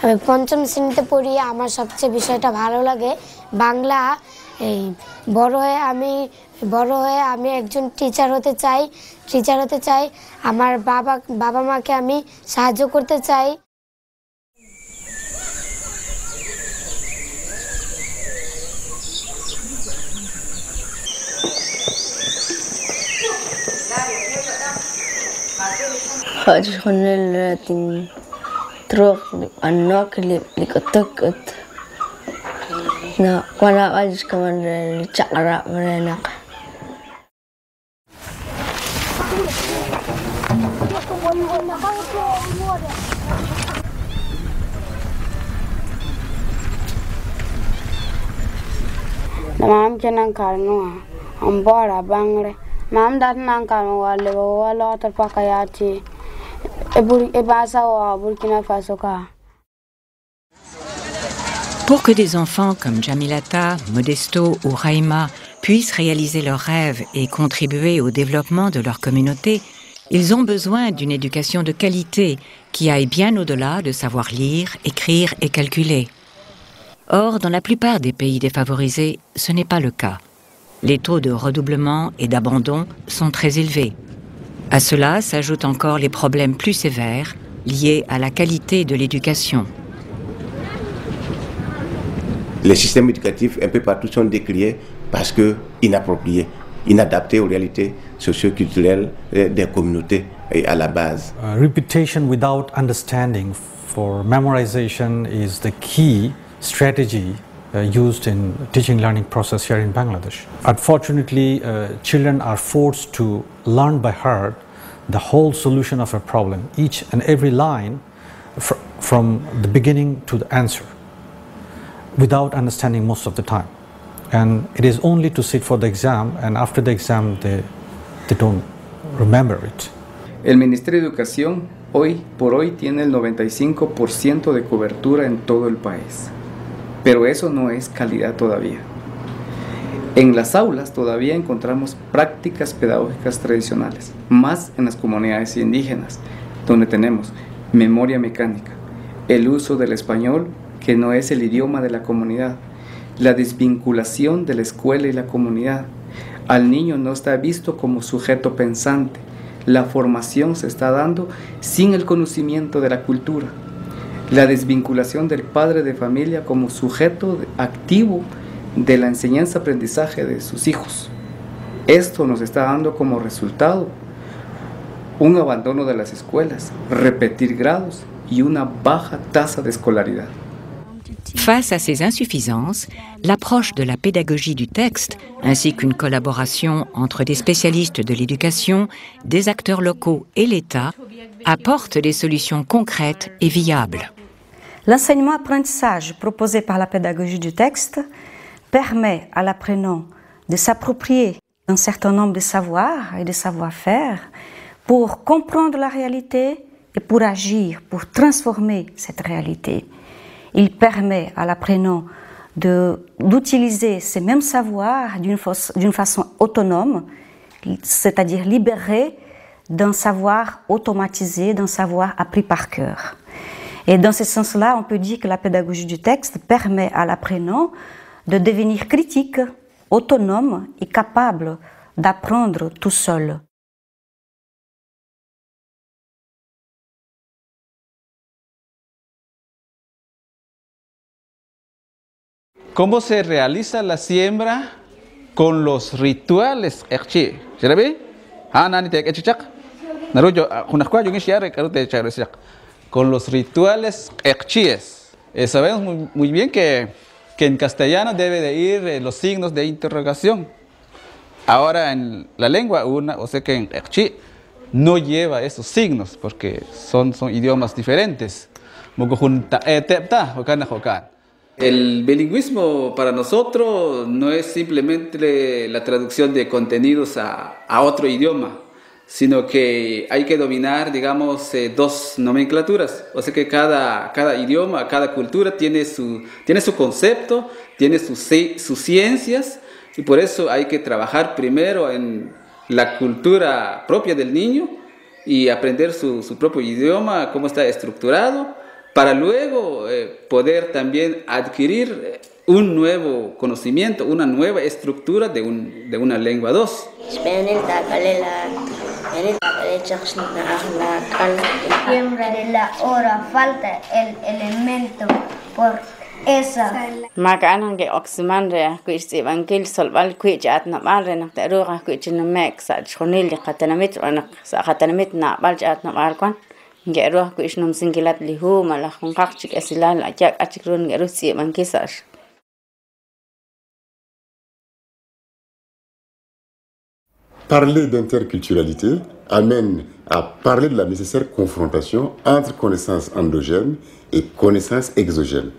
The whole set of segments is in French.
আমি পঞ্চম শ্রেণীতে পড়ি। আমার সবচেয়ে বিষয়টা ভালো লাগে বাংলা। এই বড় হয়ে আমি একজন টিচার হতে চাই। আমার বাবা মাকে আমি সাহায্য করতে চাই। truk anak likot-likot na wala aja kemarin cara merenak. Mam kenang karno ambora bangre mam dat nang karno wala terpakayati ebasa wa Burkina Faso ka. Pour que des enfants comme Jamilata, Modesto ou Raima puissent réaliser leurs rêves et contribuer au développement de leur communauté, ils ont besoin d'une éducation de qualité qui aille bien au-delà de savoir lire, écrire et calculer. Or, dans la plupart des pays défavorisés, ce n'est pas le cas. Les taux de redoublement et d'abandon sont très élevés. À cela s'ajoutent encore les problèmes plus sévères liés à la qualité de l'éducation. Les systèmes éducatifs un peu partout sont décriés parce que inappropriés, inadaptés aux réalités socio-culturelles des communautés et à la base. Repetition without understanding for memorization is the key strategy used in teaching learning process here in Bangladesh. Unfortunately, children are forced to learn by heart the whole solution of a problem, each and every line from the beginning to the answer, without understanding most of the time. And it is only to sit for the exam, and after the exam they don't remember it. El Ministerio de Educación hoy por hoy tiene el 95% de cobertura en todo el país. Pero eso no es calidad todavía. En las aulas todavía encontramos prácticas pedagógicas tradicionales, más en las comunidades indígenas, donde tenemos memoria mecánica, el uso del español, que no es el idioma de la comunidad, la desvinculación de la escuela y la comunidad. Al niño no está visto como sujeto pensante. La formación se está dando sin el conocimiento de la cultura. La desvinculación del padre de familia como sujeto activo de la enseñanza-aprendizaje de sus hijos. Esto nos está dando como resultado un abandono de las escuelas, repetir grados y una baja tasa de escolaridad. Face à ces insuffisances, l'approche de la pédagogie du texte, ainsi qu'une collaboration entre des spécialistes de l'éducation, des acteurs locaux et l'État, apporte des solutions concrètes et viables. L'enseignement-apprentissage proposé par la pédagogie du texte permet à l'apprenant de s'approprier un certain nombre de savoirs et de savoir-faire pour comprendre la réalité et pour agir, pour transformer cette réalité. Il permet à l'apprenant d'utiliser ces mêmes savoirs d'une façon autonome, c'est-à-dire libéré d'un savoir automatisé, d'un savoir appris par cœur. Et dans ce sens-là, on peut dire que la pédagogie du texte permet à l'apprenant de devenir critique, autonome et capable d'apprendre tout seul. ¿Cómo se realiza la siembra con los rituales? Con los rituales ekchíes. Sabemos muy bien que en castellano debe de ir los signos de interrogación. Ahora en la lengua, o sea que en ekchí no lleva esos signos porque son idiomas diferentes. El bilingüismo para nosotros no es simplemente la traducción de contenidos a otro idioma, sino que hay que dominar, digamos, dos nomenclaturas. O sea que cada idioma, cada cultura tiene su concepto, tiene sus ciencias, y por eso hay que trabajar primero en la cultura propia del niño y aprender su propio idioma, cómo está estructurado, para luego poder también adquirir un nuevo conocimiento, una nueva estructura de una lengua 2. Siempre de la hora falta el elemento por esa. Makan ke oksiman re kuis evangel solval kuich at na mal re nak taruga kuich na mek sa chonil khatanamit anak sa khatanamit na bal at na mal kwan ngero kuich num singilat lihu mala khongkak chik asilal ajak achikrun ngero si evangel sa. Parler d'interculturalité amène à parler de la nécessaire confrontation entre connaissances endogènes et connaissances exogènes.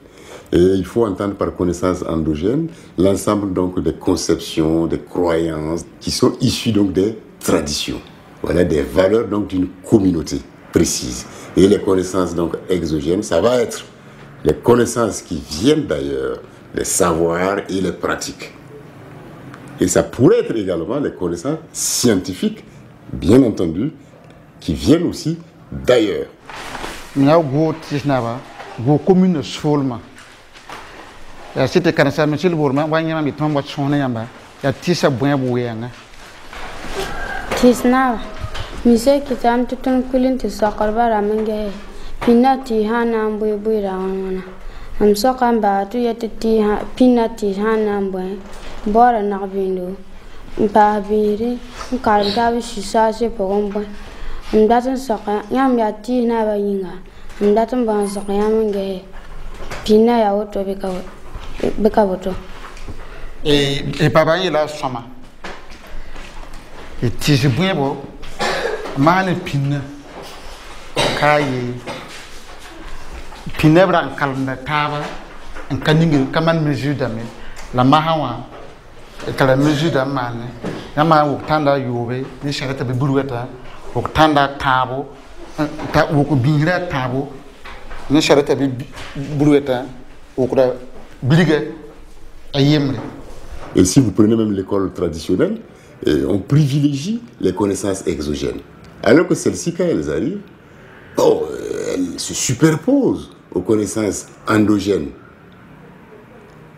Et il faut entendre par connaissances endogènes l'ensemble donc des conceptions, des croyances qui sont issues donc des traditions. Voilà, des valeurs donc d'une communauté précise. Et les connaissances donc exogènes, ça va être les connaissances qui viennent d'ailleurs, les savoirs et les pratiques. Et ça pourrait être également les connaissances scientifiques, bien entendu, qui viennent aussi d'ailleurs. Tisna mise kitam tutun kulin ti sakar bara mange pinati hana mbuy buy rawana am sokam ba tu yati ha pinati hana mbuy bora na bindo ba biri kar dawi shisa se pogom boy am datan sokam yam yati na ba yinga am datan ba sokam mange pina ya woto beka woto e baba yela soma e tisi buebo mane pinna kayi pinna bran kalna taba en kaningi kaman mesure dame la mahawa e kala mesure da mane yama wo tanda yobe ni sharata be burueta wo tanda tabo ta wo ko binira tabo ni sharata be burueta wo ko da bliga ayemre. Et si vous prenez même l'école traditionnelle, on privilégie les connaissances exogènes. Alors que celles-ci, quand elles arrivent, elles se superposent aux connaissances endogènes.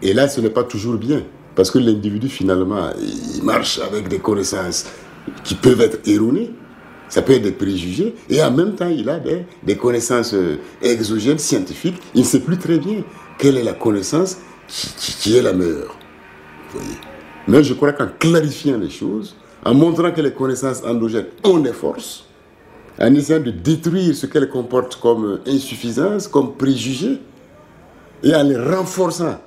Et là, ce n'est pas toujours bien. Parce que l'individu, finalement, il marche avec des connaissances qui peuvent être erronées. Ça peut être des préjugés. Et en même temps, il a des connaissances exogènes, scientifiques. Il ne sait plus très bien quelle est la connaissance qui est la meilleure. Vous voyez. Mais je crois qu'en clarifiant les choses, en montrant que les connaissances endogènes ont des forces, en essayant de détruire ce qu'elles comportent comme insuffisance, comme préjugés, et en les renforçant,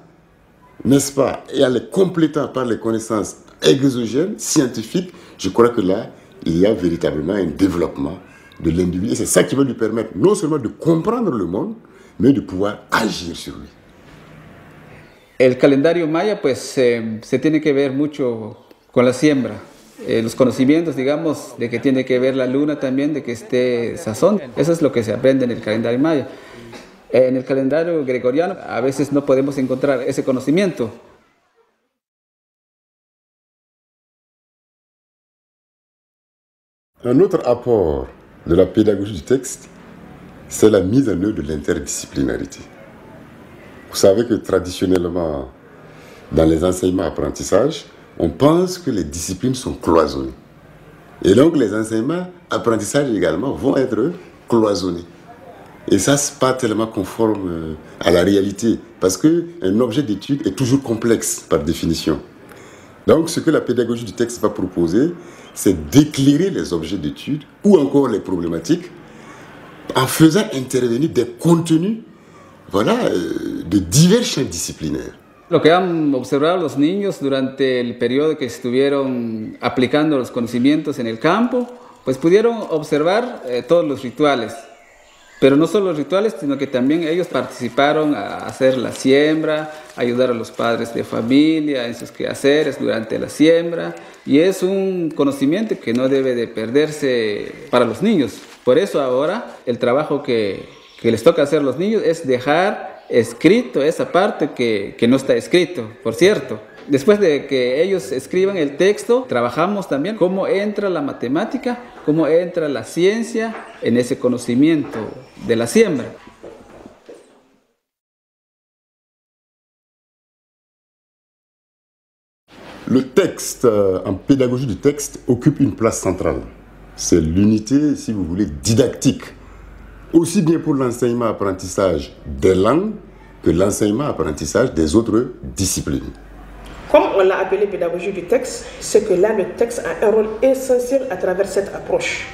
n'est-ce pas, et en les complétant par les connaissances exogènes, scientifiques, je crois que là, il y a véritablement un développement de l'individu. Et c'est ça qui va lui permettre non seulement de comprendre le monde, mais de pouvoir agir sur lui. El calendario maya pues se tiene que ver mucho con la siembra. Los conocimientos, digamos, de que tiene que ver la luna también, de que esté sazón. Eso es lo que se aprende en el calendario maya. En el calendario gregoriano a veces no podemos encontrar ese conocimiento. Un autre apport de la pédagogie du texte, c'est la mise en œuvre de l'interdisciplinarité. Vous savez que traditionnellement, dans les enseignements-apprentissages, on pense que les disciplines sont cloisonnées. Et donc les enseignements-apprentissages également vont être cloisonnés. Et ça, ce n'est pas tellement conforme à la réalité, parce qu'un objet d'étude est toujours complexe par définition. Donc ce que la pédagogie du texte va proposer, c'est d'éclairer les objets d'étude ou encore les problématiques en faisant intervenir des contenus de divers champs disciplinaires. Lo que han observado los niños durante el periodo que estuvieron aplicando los conocimientos en el campo, pues pudieron observar todos los rituales. Pero no solo los rituales, sino que también ellos participaron a hacer la siembra, ayudar a los padres de familia en sus quehaceres durante la siembra. Y es un conocimiento que no debe de perderse para los niños. Por eso ahora el trabajo que les toca hacer a los niños es dejar escrito esa parte que no está escrito, por cierto. Después de que ellos escriban el texto, trabajamos también cómo entra la matemática, cómo entra la ciencia en ese conocimiento de la siembra. Le texte, en pédagogie du texte, occupe une place centrale. C'est l'unité, si vous voulez, didactique, aussi bien pour l'enseignement-apprentissage des langues que l'enseignement-apprentissage des autres disciplines. Comme on l'a appelé pédagogie du texte, c'est que là, le texte a un rôle essentiel à travers cette approche.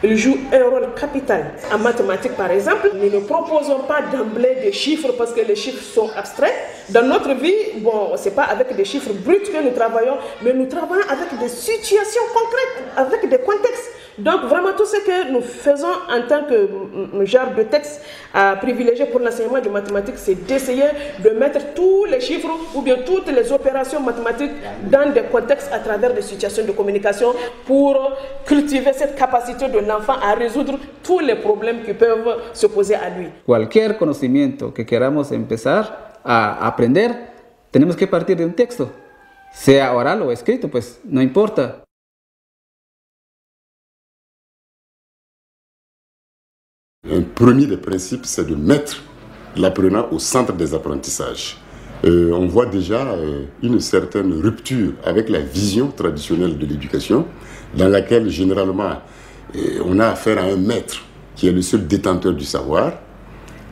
Il joue un rôle capital. En mathématiques, par exemple, nous ne proposons pas d'emblée des chiffres parce que les chiffres sont abstraits. Dans notre vie, bon, ce n'est pas avec des chiffres bruts que nous travaillons, mais nous travaillons avec des situations concrètes, avec des contextes. Donc vraiment tout ce que nous faisons en tant que genre de texte privilégié pour l'enseignement de mathématiques, c'est d'essayer de mettre tous les chiffres ou bien toutes les opérations mathématiques dans des contextes à travers des situations de communication pour cultiver cette capacité de l'enfant à résoudre tous les problèmes qui peuvent se poser à lui. Cualquier conocimiento que queramos empezar a aprender, tenemos que partir de un texto, sea oral o escrito, pues no importa. Un premier des principes, c'est de mettre l'apprenant au centre des apprentissages. On voit déjà une certaine rupture avec la vision traditionnelle de l'éducation, dans laquelle généralement on a affaire à un maître qui est le seul détenteur du savoir,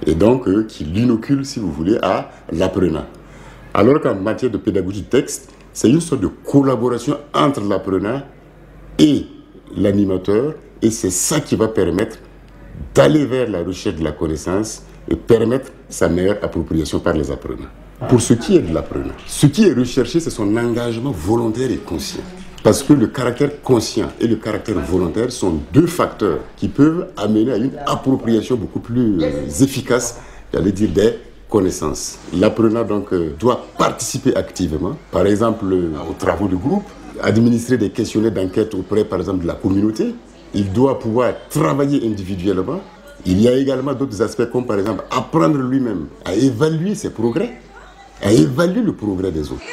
et donc qui l'inocule, si vous voulez, à l'apprenant. Alors qu'en matière de pédagogie du texte, c'est une sorte de collaboration entre l'apprenant et l'animateur, et c'est ça qui va permettre d'aller vers la recherche de la connaissance et permettre sa meilleure appropriation par les apprenants. Pour ce qui est de l'apprenant, ce qui est recherché, c'est son engagement volontaire et conscient. Parce que le caractère conscient et le caractère volontaire sont deux facteurs qui peuvent amener à une appropriation beaucoup plus efficace, j'allais dire, des connaissances. L'apprenant donc doit participer activement, par exemple aux travaux de groupe, administrer des questionnaires d'enquête auprès, par exemple, de la communauté. Il doit pouvoir travailler individuellement. Il y a également d'autres aspects comme par exemple apprendre lui-même à évaluer ses progrès, à évaluer le progrès des autres.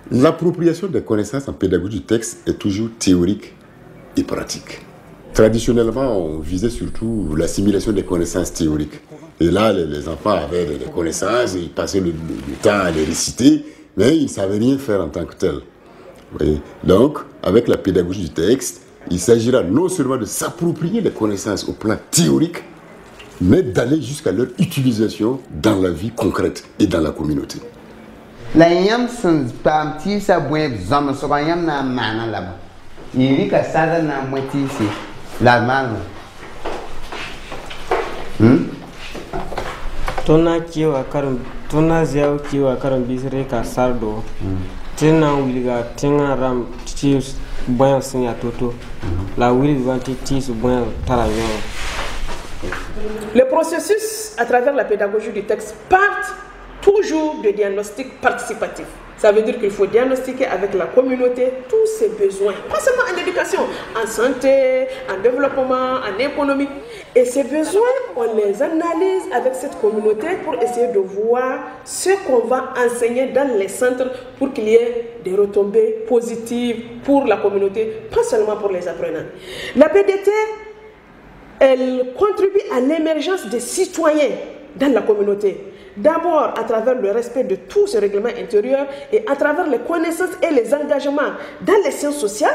L'appropriation des connaissances en pédagogie du texte est toujours théorique et pratique. Traditionnellement, on visait surtout l'assimilation des connaissances théoriques. Et là, les enfants avaient des connaissances, ils passaient le temps à les réciter, mais ils ne savaient rien faire en tant que tel. Oui. Donc, avec la pédagogie du texte, il s'agira non seulement de s'approprier les connaissances au plan théorique, mais d'aller jusqu'à leur utilisation dans la vie concrète et dans la communauté. La yam sun pam ti sa bwe zam so kan yam na mana la ba yiri ka sada na mweti si la mana tona kiwa karam tona ziaw kiwa karam bisre ka sardo tena wiliga tenga ram ti boyan sinya toto la wili vanti ti su boyan tarayon. Le processus à travers la pédagogie du texte part toujours de diagnostic participatif. Ça veut dire qu'il faut diagnostiquer avec la communauté tous ses besoins, pas seulement en éducation, en santé, en développement, en économie. Et ces besoins, on les analyse avec cette communauté pour essayer de voir ce qu'on va enseigner dans les centres pour qu'il y ait des retombées positives pour la communauté, pas seulement pour les apprenants. La PDT, elle contribue à l'émergence des citoyens dans la communauté. D'abord à travers le respect de tous ces règlements intérieurs et à travers les connaissances et les engagements dans les sciences sociales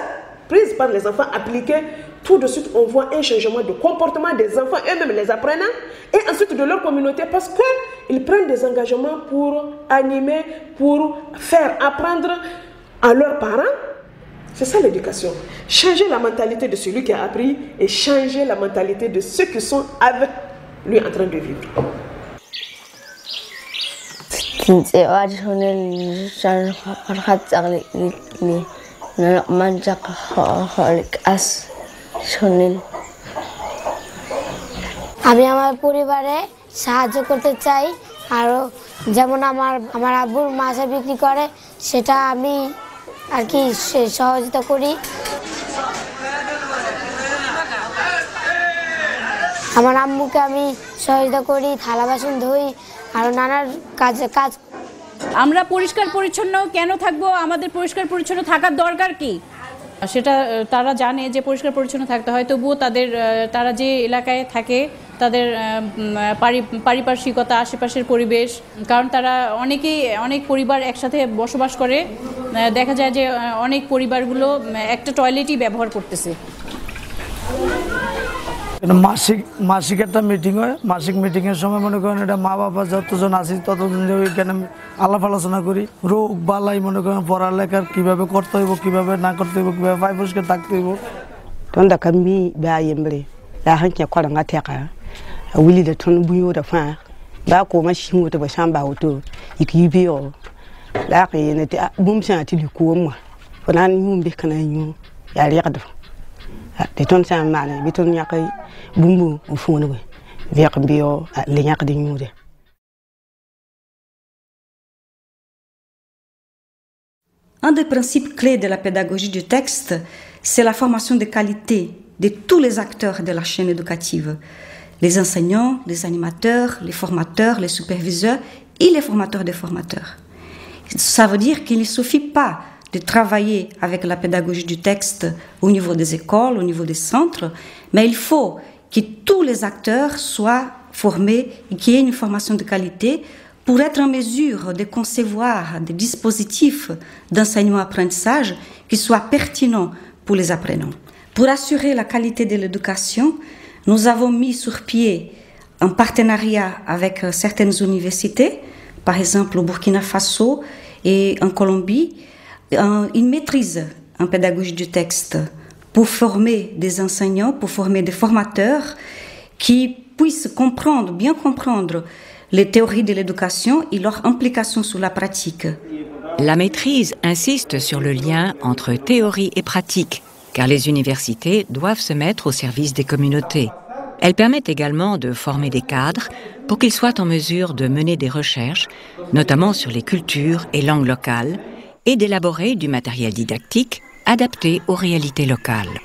prises par les enfants appliquées. Tout de suite, on voit un changement de comportement des enfants eux-mêmes, les apprenants, et ensuite de leur communauté parce qu'ils prennent des engagements pour animer, pour faire apprendre à leurs parents. C'est ça l'éducation. Changer la mentalité de celui qui a appris et changer la mentalité de ceux qui sont avec lui en train de vivre. nanak manjak holik as sunil. আমি আমার পরিবারে সাহায্য করতে চাই আর যেমন আমার আব্বুর মাছ বিক্রি করে সেটা আমি আর কি সহযোগিতা করি আমার আম্মুকে আমি সহযোগিতা করি থালা বাসন ধুই আর নানার কাজ আমরা পরিষ্কার পরিচ্ছন্ন কেন থাকবো আমাদের পরিষ্কার পরিচ্ছন্ন থাকার দরকার কি সেটা তারা জানে যে পরিষ্কার পরিচ্ছন্ন থাকতে হয় তবুও তারা যে এলাকায় থাকে তাদের পারিপার্শ্বিকতা আশেপাশের পরিবেশ কারণ তারা অনেক পরিবার একসাথে বসবাস করে দেখা যায় যে অনেক পরিবারগুলো একটা টয়লেটই ব্যবহার করতেছে মাসিক একটা মিটিং হয় মাসিক মিটিংয়ের সময় মনে করেন এটা মা বাবা যতজন আছি ততজন এখানে আলাপ আলোচনা করি রোগ বালাই মনে করেন পড়ালেখার কীভাবে করতে হইব কীভাবে না করতে হইব কীভাবে পাই পরিষ্কার থাকতে হইব তখন দেখা মি বা ইয়েমরে লা হাঁকে করাঙ্গা ঠেকা Willy de ton buyo da fa ba ko ma shi ngoto ba shamba auto ikibiyo la ke ne ta bum sa ti ko mo fana ni mum be kana nyu ya riqdo de ton sa mane bi ton yakay bumbu o fone we vek biyo le yak di nyude. Un des principes clés de la pédagogie du texte, c'est la formation de qualité de tous les acteurs de la chaîne éducative. Les enseignants, les animateurs, les formateurs, les superviseurs et les formateurs des formateurs. Ça veut dire qu'il ne suffit pas de travailler avec la pédagogie du texte au niveau des écoles, au niveau des centres, mais il faut que tous les acteurs soient formés et qu'il y ait une formation de qualité pour être en mesure de concevoir des dispositifs d'enseignement-apprentissage qui soient pertinents pour les apprenants. Pour assurer la qualité de l'éducation, nous avons mis sur pied un partenariat avec certaines universités, par exemple au Burkina Faso et en Colombie, une maîtrise en pédagogie du texte pour former des enseignants, pour former des formateurs qui puissent bien comprendre les théories de l'éducation et leur implication sur la pratique. La maîtrise insiste sur le lien entre théorie et pratique, car les universités doivent se mettre au service des communautés. Elle permet également de former des cadres pour qu'ils soient en mesure de mener des recherches, notamment sur les cultures et langues locales, et d'élaborer du matériel didactique adapté aux réalités locales.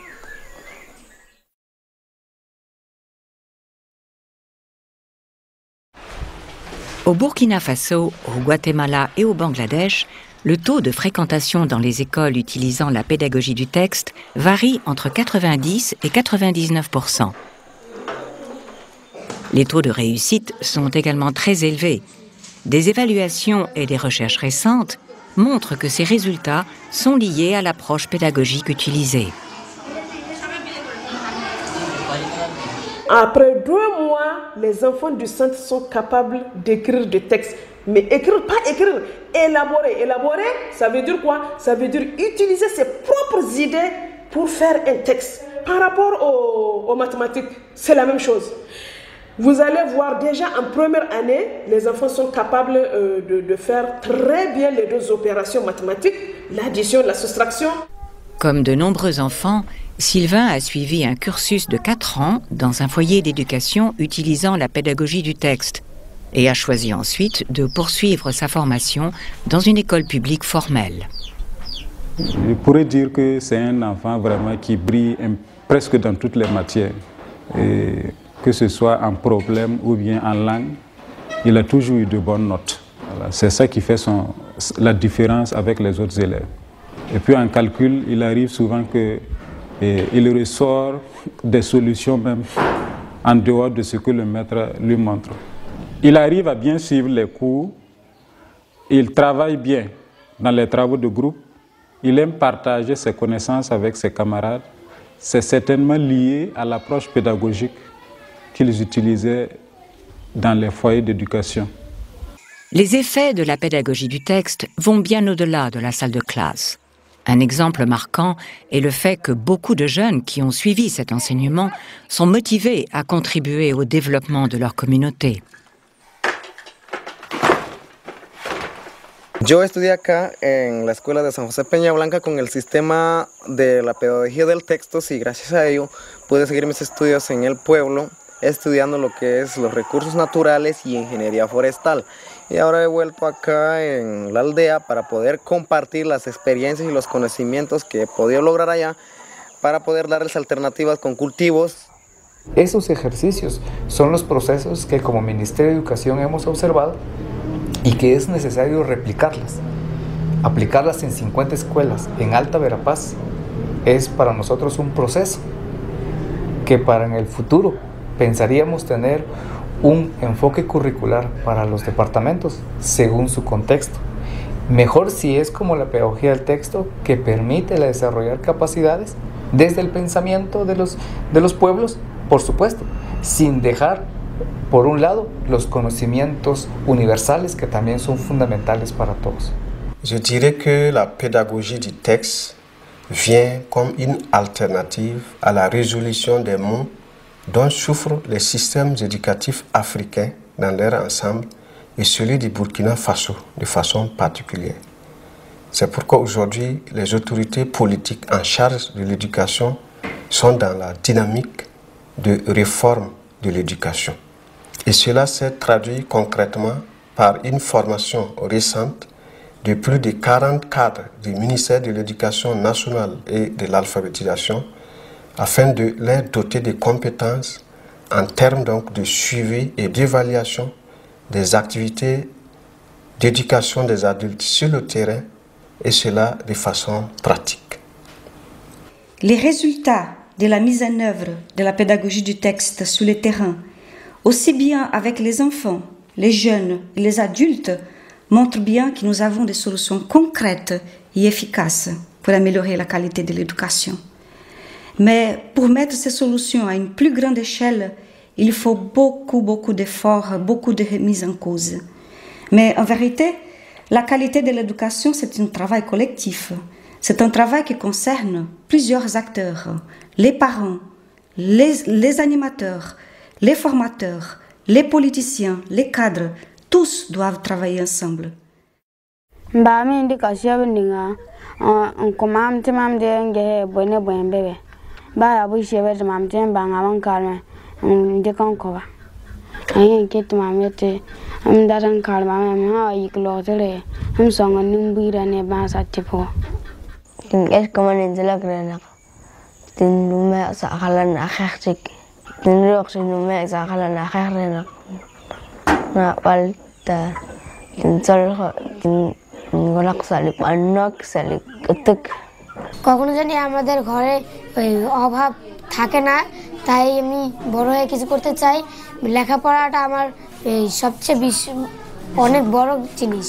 Au Burkina Faso, au Guatemala et au Bangladesh, le taux de fréquentation dans les écoles utilisant la pédagogie du texte varie entre 90 et 99%. Les taux de réussite sont également très élevés. Des évaluations et des recherches récentes montrent que ces résultats sont liés à l'approche pédagogique utilisée. Après 2 mois, les enfants du centre sont capables d'écrire des textes. Mais écrire, pas écrire, élaborer. Élaborer, ça veut dire quoi? Ça veut dire utiliser ses propres idées pour faire un texte. Par rapport aux mathématiques, c'est la même chose. Vous allez voir déjà en première année, les enfants sont capables de faire très bien les 2 opérations mathématiques, l'addition, la soustraction. Comme de nombreux enfants, Sylvain a suivi un cursus de 4 ans dans un foyer d'éducation utilisant la pédagogie du texte et a choisi ensuite de poursuivre sa formation dans une école publique formelle. Je pourrais dire que c'est un enfant vraiment qui brille presque dans toutes les matières. Et que ce soit en problème ou bien en langue, il a toujours eu de bonnes notes. Voilà, c'est ça qui fait la différence avec les autres élèves. Et puis en calcul, il arrive souvent qu'il ressort des solutions même en dehors de ce que le maître lui montre. Il arrive à bien suivre les cours, il travaille bien dans les travaux de groupe, il aime partager ses connaissances avec ses camarades. C'est certainement lié à l'approche pédagogique qu'ils utilisaient dans les foyers d'éducation. Les effets de la pédagogie du texte vont bien au-delà de la salle de classe. Un exemple marquant est le fait que beaucoup de jeunes qui ont suivi cet enseignement sont motivés à contribuer au développement de leur communauté. Yo estudié acá en la escuela de San José Peña Blanca con el sistema de la pedagogía del texto y gracias a ello pude seguir mis estudios en el pueblo estudiando lo que es los recursos naturales y ingeniería forestal. Y ahora he vuelto acá en la aldea para poder compartir las experiencias y los conocimientos que he podido lograr allá para poder darles alternativas con cultivos. Esos ejercicios son los procesos que como Ministerio de Educación hemos observado y que es necesario replicarlas. Aplicarlas en 50 escuelas en Alta Verapaz es para nosotros un proceso que para en el futuro pensaríamos tener un enfoque curricular para los departamentos según su contexto. Mejor si es como la pedagogía del texto que permite desarrollar capacidades desde el pensamiento de los pueblos, por supuesto, sin dejar por un lado los conocimientos universales que también son fundamentales para todos. Je dirais que la pédagogie du texte vient comme une alternative à la résolution des maux dont souffrent les systèmes éducatifs africains dans leur ensemble et celui du Burkina Faso de façon particulière. C'est pourquoi aujourd'hui les autorités politiques en charge de l'éducation sont dans la dynamique de réforme de l'éducation. Et cela s'est traduit concrètement par une formation récente de plus de 40 cadres du ministère de l'Éducation nationale et de l'alphabétisation afin de les doter de compétences en termes donc de suivi et d'évaluation des activités d'éducation des adultes sur le terrain et cela de façon pratique. Les résultats de la mise en œuvre de la pédagogie du texte sur le terrain, aussi bien avec les enfants, les jeunes et les adultes, montrent bien que nous avons des solutions concrètes et efficaces pour améliorer la qualité de l'éducation. Mais pour mettre ces solutions à une plus grande échelle, il faut beaucoup d'efforts, beaucoup de remises en cause. Mais en vérité, la qualité de l'éducation, c'est un travail collectif. C'est un travail qui concerne plusieurs acteurs, les parents, les animateurs, les formateurs, les politiciens, les cadres, tous doivent travailler ensemble. Ba abu shebe mam tem ba ngawan kalme de kon ko ba ay ke to mamete am daran kalma am ha yiklo tele am songa nimbira ne ba sa tipo tin es como en la grana tin nume sa khalan akhik tin rox nume sa khalan akhirena na balta tin sol tin golak salip anak salip utuk কখনো জানি আমাদের ঘরে অভাব থাকে না তাই আমি বড় হয়ে কিছু করতে চাই লেখাপড়াটা আমার সবচেয়ে অনেক বড় জিনিস